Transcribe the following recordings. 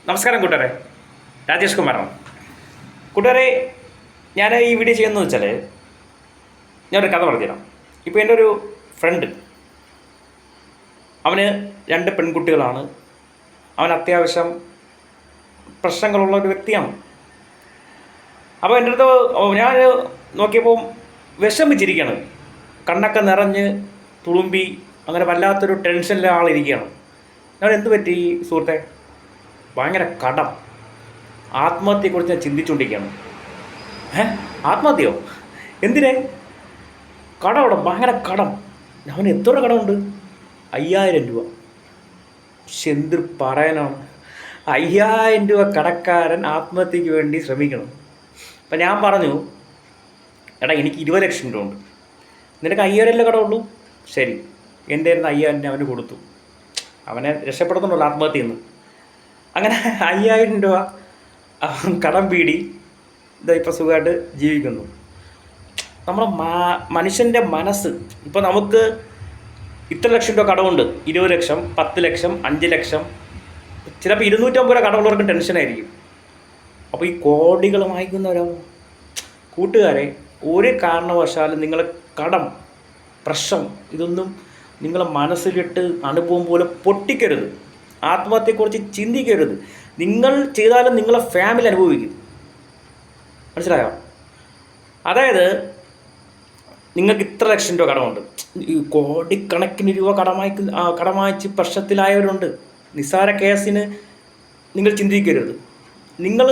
നമസ്കാരം കൂട്ടുകാരെ, രാജേഷ് കുമാറാണ്. കൂട്ടുകാരെ, ഞാൻ ഈ വീഡിയോ ചെയ്യുന്നത് വെച്ചാൽ ഞാനൊരു കഥ പറഞ്ഞുതരാം. ഇപ്പോൾ എൻ്റെ ഒരു ഫ്രണ്ട്, അവന് 2 പെൺകുട്ടികളാണ്. അവൻ അത്യാവശ്യം പ്രശ്നങ്ങളുള്ള ഒരു വ്യക്തിയാണ്. അപ്പോൾ എൻ്റെ അടുത്ത് ഞാൻ നോക്കിയപ്പോൾ വിഷമിച്ചിരിക്കുകയാണ്. കണ്ണൊക്കെ നിറഞ്ഞ് തുളുമ്പി അങ്ങനെ വല്ലാത്തൊരു ടെൻഷനിലെ ആളിരിക്കുകയാണ്. ഞാൻ എന്ത് പറ്റി സുഹൃത്തെ? ഭയങ്കര കടം, ആത്മഹത്യയെക്കുറിച്ച് ഞാൻ ചിന്തിച്ചുകൊണ്ടിരിക്കുകയാണ്. ആത്മഹത്യയോ? എന്തിനെ? കടം, ഭയങ്കര കടം. അവന് എത്ര കടമുണ്ട്? 5000 രൂപ. പക്ഷെ എന്ത് പറയാനാണ്, 5000 രൂപ കടക്കാരൻ ആത്മഹത്യക്ക് വേണ്ടി ശ്രമിക്കണം. അപ്പം ഞാൻ പറഞ്ഞു, എടാ എനിക്ക് 20 ലക്ഷം രൂപ ഉണ്ട്, നിനക്ക് 5000 കടമുള്ളൂ. ശരി, എൻ്റെ ആയിരുന്നു 5000 അവന് കൊടുത്തു. അവനെ രക്ഷപ്പെടുത്തുന്നുള്ളൂ ആത്മഹത്യയിൽ നിന്ന്. അങ്ങനെ 5000 രൂപ കടം പീടി ഇതാ ഇപ്പോൾ സുഖമായിട്ട് ജീവിക്കുന്നു. നമ്മുടെ മനുഷ്യൻ്റെ മനസ്സ്, ഇപ്പോൾ നമുക്ക് ഇത്ര ലക്ഷം രൂപ കടമുണ്ട്, 20 ലക്ഷം, 10 ലക്ഷം, 5 ലക്ഷം, ചിലപ്പോൾ 250 രൂപ കടമുള്ളവർക്ക് ടെൻഷനായിരിക്കും. അപ്പോൾ ഈ കോടികൾ വാങ്ങിക്കുന്നവരോ? കൂട്ടുകാരെ, ഒരു കാരണവശാലും നിങ്ങൾ കടം, പ്രശ്നം, ഇതൊന്നും നിങ്ങളെ മനസ്സിലിട്ട് അനുഭവം പോലെ പൊട്ടിക്കരുത്. ആത്മഹത്യയെക്കുറിച്ച് ചിന്തിക്കരുത്. നിങ്ങൾ ചെയ്താലും നിങ്ങളെ ഫാമിലി അനുഭവിക്കും. മനസ്സിലായോ? അതായത് നിങ്ങൾക്ക് ഇത്ര ലക്ഷം രൂപ കടമുണ്ട്, കോടിക്കണക്കിന് രൂപ കടം വാങ്ങിച്ച് പ്രശ്നത്തിലായവരുണ്ട്. നിസ്സാര കേസിന് നിങ്ങൾ ചിന്തിക്കരുത്. നിങ്ങൾ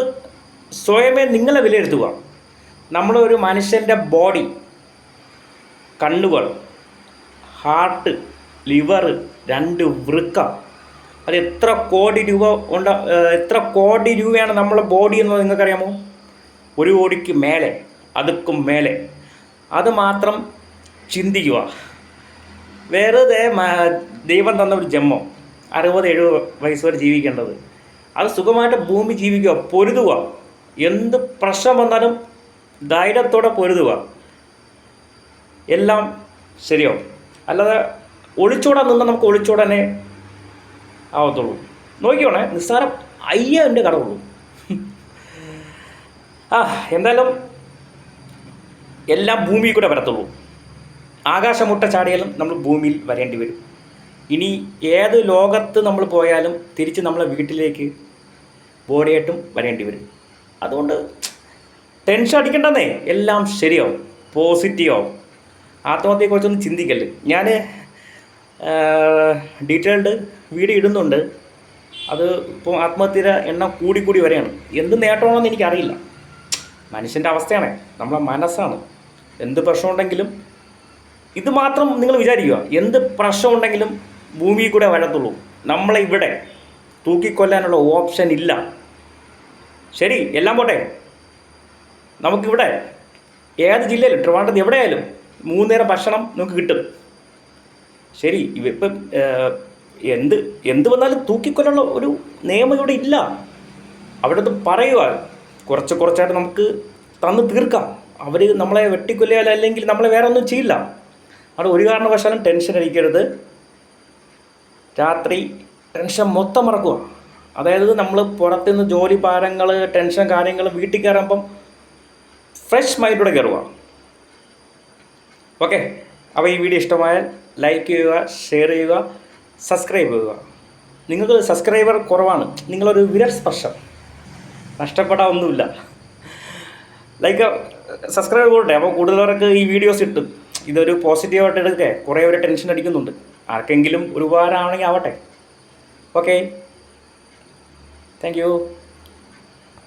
സ്വയമേ നിങ്ങളെ വിലയിരുത്തുക. നമ്മളൊരു മനുഷ്യൻ്റെ ബോഡി, കണ്ണുകൾ, ഹാർട്ട്, ലിവർ, 2 വൃക്ക, അത് എത്ര കോടി രൂപ എത്ര കോടി രൂപയാണ് നമ്മളെ ബോഡി എന്നത് നിങ്ങൾക്കറിയാമോ? 1 കോടിക്ക് മേലെ, അതുക്കും മേലെ. അത് മാത്രം ചിന്തിക്കുക. വെറുതെ ദൈവം തന്ന ഒരു ജന്മം, 60-70 വയസ്സ് വരെ ജീവിക്കേണ്ടത്, അത് സുഖമായിട്ട് ഭൂമി ജീവിക്കുക, പൊരുതുക. എന്ത് പ്രശ്നം വന്നാലും ധൈര്യത്തോടെ പൊരുതുക, എല്ലാം ശരിയാവും. അല്ലാതെ ഒളിച്ചോടാൻ നിന്ന് നമുക്ക് ഒളിച്ചോടാനേ ആവത്തുള്ളൂ. നോക്കിയോണേ, നിസ്സാരം 5000 കടമുള്ളൂ. എന്തായാലും എല്ലാം ഭൂമിയിൽ കൂടെ വരത്തുള്ളൂ. ആകാശമുട്ട ചാടിയാലും നമ്മൾ ഭൂമിയിൽ വരേണ്ടി വരും. ഇനി ഏത് ലോകത്ത് നമ്മൾ പോയാലും തിരിച്ച് നമ്മളെ വീട്ടിലേക്ക് ബോഡിയായിട്ടും വരേണ്ടി വരും. അതുകൊണ്ട് ടെൻഷൻ അടിക്കണ്ടെന്നേ, എല്ലാം ശരിയാവും, പോസിറ്റീവാവും. ആത്മഹത്യയെക്കുറിച്ചൊന്നും ചിന്തിക്കല്ലേ. ഞാൻ ഡീറ്റെയിൽഡ് വീഡിയോ ഇടുന്നുണ്ട്. അത് ഇപ്പോൾ ആത്മഹത്യയുടെ എണ്ണം കൂടി വരെയാണ്. എന്ത് നേട്ടമാണെന്ന് എനിക്കറിയില്ല. മനുഷ്യൻ്റെ അവസ്ഥയാണ്, നമ്മളെ മനസ്സാണ്. എന്ത് പ്രശ്നമുണ്ടെങ്കിലും ഇത് മാത്രം നിങ്ങൾ വിചാരിക്കുക, എന്ത് പ്രശ്നമുണ്ടെങ്കിലും ഭൂമിയിൽ കൂടെ വരത്തുള്ളൂ. നമ്മളെ ഇവിടെ തൂക്കിക്കൊല്ലാനുള്ള ഓപ്ഷൻ ഇല്ല. ശരി, എല്ലാം പോട്ടെ, നമുക്കിവിടെ ഏത് ജില്ലയിൽ, ട്രിവാൻഡ്രത്ത് എവിടെയായാലും 3 നേരം ഭക്ഷണം നമുക്ക് കിട്ടും. ശരി, ഇപ്പം എന്ത് വന്നാലും തൂക്കിക്കൊല്ലുള്ള ഒരു നിയമം ഇവിടെ ഇല്ല. അവിടുത്തെ പറയുക, കുറച്ചായിട്ട് നമുക്ക് തന്ന് തീർക്കാം. അവർ നമ്മളെ വെട്ടിക്കൊല്ലിയാൽ അല്ലെങ്കിൽ നമ്മളെ വേറെ ഒന്നും ചെയ്യില്ല. അവിടെ ഒരു കാരണവശാലും ടെൻഷൻ അടിക്കരുത്. രാത്രി ടെൻഷൻ മൊത്തം മറക്കുക. അതായത് നമ്മൾ പുറത്തുനിന്ന് ജോലി ഭാരങ്ങൾ, ടെൻഷൻ കാര്യങ്ങൾ വീട്ടിൽ കയറുമ്പം ഫ്രഷ് മൈൻഡോടെ കയറുക. ഓക്കെ, അപ്പോൾ ഈ വീഡിയോ ഇഷ്ടമായാൽ ലൈക്ക് ചെയ്യുക, ഷെയർ ചെയ്യുക, സബ്സ്ക്രൈബ് ചെയ്യുക. നിങ്ങൾക്ക് സബ്സ്ക്രൈബർ കുറവാണ്, നിങ്ങളൊരു വിരൽ സ്പർശം, നഷ്ടപ്പെടാൻ ഒന്നുമില്ല. ലൈക്ക് സബ്സ്ക്രൈബ് കൂടട്ടെ, അപ്പോൾ കൂടുതലവർക്ക് ഈ വീഡിയോസ് ഇട്ടും ഇതൊരു പോസിറ്റീവായിട്ട് എടുക്കുക. കുറേ ഒരു ടെൻഷൻ അടിക്കുന്നുണ്ട്, ആർക്കെങ്കിലും ഒരു ഉപകാരമാണെങ്കിൽ ആവട്ടെ. Okay, thank you.